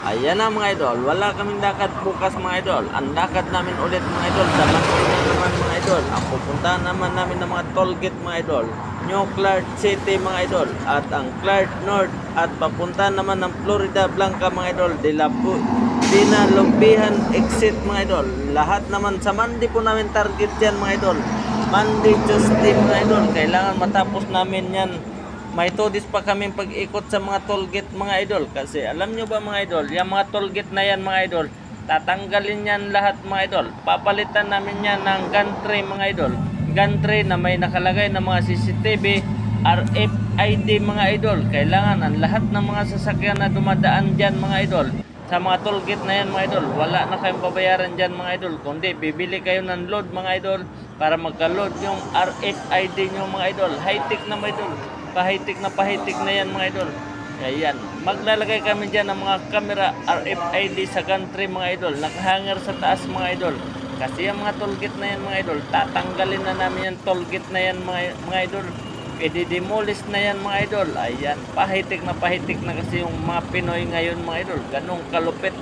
Ayan na mga idol, wala kaming lakad bukas mga idol. Ang lakad namin ulit mga idol, sa Manila naman mga idol. Ang pupuntahan naman namin ng mga toll gate mga idol, New Clark City mga idol, at ang Clark North, at papuntahan naman ng Florida Blanca mga idol, Dinalupihan exit mga idol. Lahat naman sa Monday po namin target yan mga idol. Monday, Tuesday mga idol, kailangan matapos namin yan. May 2 days pa kaming pag-ikot sa mga tollgate mga idol. Kasi alam nyo ba mga idol, yung mga tollgate na yan mga idol, tatanggalin yan lahat mga idol. Papalitan namin yan ng gantry mga idol. Gantry na may nakalagay na mga CCTV, RFID mga idol. Kailangan ang lahat ng mga sasakyan na dumadaan dyan mga idol, sa mga tollgate na yan mga idol, wala na kayong babayaran dyan mga idol. Kundi bibili kayo ng load mga idol para magka-load yung RFID nyo mga idol. High-tech na mga idol. Pahitik na yan mga idol. Ayan, maglalagay kami dyan ng mga camera RFID sa gantry mga idol, nakahanger sa taas mga idol. Kasi yung mga tollgate na yan mga idol, tatanggalin na namin yung tollgate na yan mga idol. I-demolish na yan mga idol. Ayan, pahitik na kasi yung mga Pinoy ngayon mga idol, ganong kalupit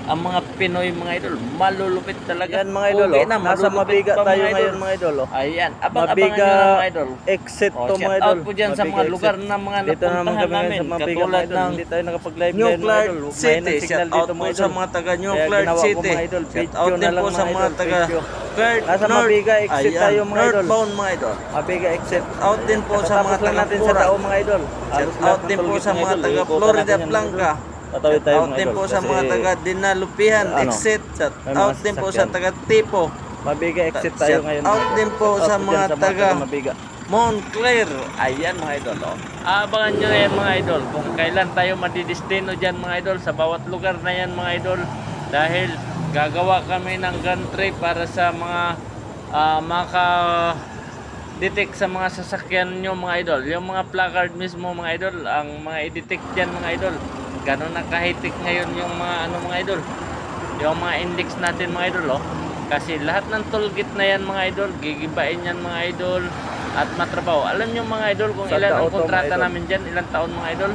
ang mga Pinoy mga idol, malulupit talaga. Yan mga idol, okay oh. Na, Nasa Mabiga tayo ngayon mga idol. Oh. Ayan, abangan Mabiga nyo na mga idol. Exit to Shout mga out idol. po dyan sa mga Mabiga lugar exit. na mga Dito naman napuntahan kami namin, sa Mabiga katulad mga idol. ng Hindi tayo nakapag-live New ngayon mga Clark idol. City. Shout Shout out dito po mga sa idol. mga taga New Kaya Clark ginawa ko, City. mga idol. Shout Video out na din lang po sa mga mga idol, taga video. Clark Nasa North. Mabiga exit Ayan, tayo mga idol. Northbound mga idol. Mabiga exit. Out din po sa mga Tatapos lang taga natin sa Pura. tao mga idol. Shout out din po sa mga taga Florida Blanca. Tatawid tayo Out mga din idol. po sa mga Kasi taga Dinalupihan exit. Shout may mga out din po sa sasakyan. taga Tipo. Mabiga exit tayo Shout ngayon. out mga idol. din po Shout sa out mga dyan taga Mabiga. Montclair. Ayan mga idol. Oh. Abangan nyo na yan mga idol kung kailan tayo madidestino dyan mga idol sa bawat lugar na yan mga idol. Dahil gagawa kami ng gantry para sa mga maka-detect sa mga sasakyan nyo mga idol. Yung mga placard mismo mga idol, ang mga i-detect dyan mga idol. Ganon na kahitik ngayon yung mga mga idol. Yung mga index natin mga idol. Oh. Kasi lahat ng tollgate na yan mga idol, gigibain yan mga idol at matrabaho. Alam nyo mga idol kung ilan ang kontrata namin dyan, ilang taon mga idol?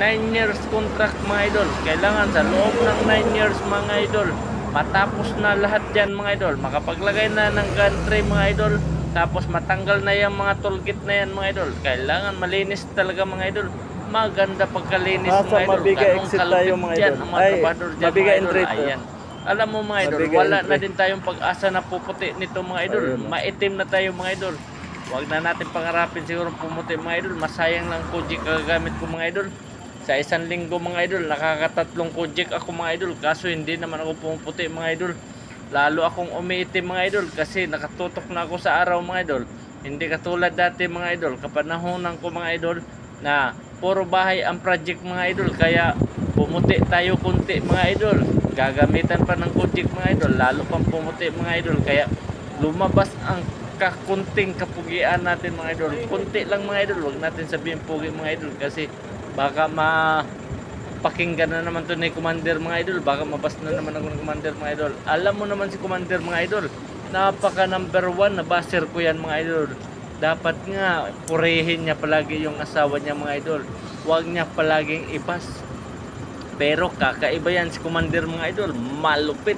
9 years contract mga idol. Kailangan sa loob ng 9 years mga idol, matapos na lahat dyan mga idol. Makapaglagay na ng gantry mga idol, tapos matanggal na yung mga tollgate na yan mga idol. Kailangan malinis talaga mga idol. Maganda pagkalinis Nasa mga idol. Mabiga Ganong exit kalupit tayo mga dyan idol. ang mga Ay, trabador dyan Mabiga mga idol. entry to. Ayan. Alam mo mga idol, Mabiga wala na entry. din tayong pag-asa na puputi nito mga idol. Ayun, no? Maitim na tayo mga idol. Huwag na natin pangarapin siguro pumuti mga idol. Masayang lang kojik kagagamit ko mga idol. Sa isang linggo mga idol, nakakatatlong kojik ako mga idol. Kaso hindi naman ako pumuputi mga idol. Lalo akong umiitim mga idol kasi nakatutok na ako sa araw mga idol. Hindi katulad dati mga idol, kapanahonan ko mga idol na puro bahay ang project mga idol. Kaya pumuti tayo kunti mga idol. Gagamitan pa ng kojik mga idol, lalo pang pumuti mga idol. Kaya lumabas ang kakunting kapugian natin mga idol. Kunti lang mga idol, wag natin sabihin pugi mga idol kasi baka pakinggan na naman to ni Commander mga idol. Baka mabas na naman ako ng Commander mga idol. Alam mo naman si Commander mga idol, napaka number 1 na baser ko yan mga idol. Dapat nga purihin niya palagi yung asawa niya mga idol. Huwag niya palaging ibas. Pero kakaiba yan si Commander mga idol. Malupit.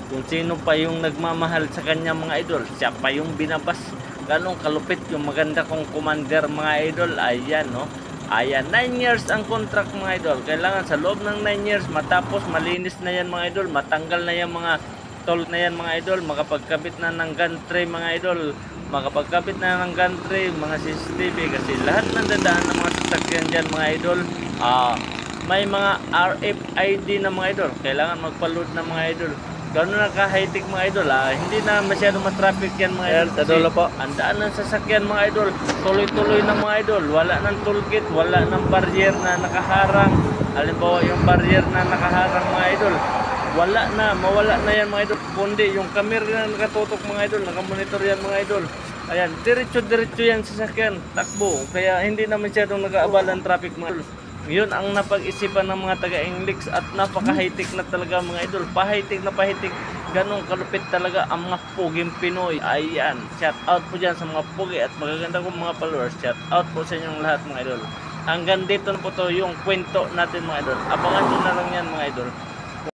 Kung sino pa yung nagmamahal sa kanya mga idol, siya pa yung binabas. Ganong kalupit yung maganda kong Commander mga idol. Ayan no. Ayan, 9 years ang contract mga idol. Kailangan sa loob ng 9 years matapos malinis na yan mga idol. Matanggal na yan mga toll na yan mga idol. Makapagkabit na ng gantry mga idol. Makapagkabit na ng gantry, mga CCTV. Kasi lahat ng dadaan ng mga sasakyan dyan mga idol, may mga RFID na mga idol. Kailangan magpa-load na mga idol. Gano'n na ka-high-tech mga idol. Hindi na masyado ma-traffic yan mga idol. Sa dulo po. Ang daan ng sasakyan mga idol, tuloy-tuloy na mga idol. Wala ng tollgate, wala ng barrier na nakaharang. Halimbawa yung barrier na nakaharang mga idol, wala na, mawala na yan mga idol. Kundi yung camera na nakatutok mga idol, nakamonitor yan mga idol. Ayan, diretso-diretso yan sasakyan, takbo. Kaya hindi na masyadong nag-aabala ang traffic mga idol. Yun ang napag-isipan ng mga taga-English at napaka-high-tech na talaga mga idol. Pa-high-tech na pa-high-tech. Ganong kalupit talaga ang mga puging Pinoy. Ayan, shout out po dyan sa mga pugi at magaganda kong mga followers. Shout out po sa inyong lahat mga idol. hanggang dito na po to yung kwento natin mga idol. Abangan nyo na lang yan mga idol.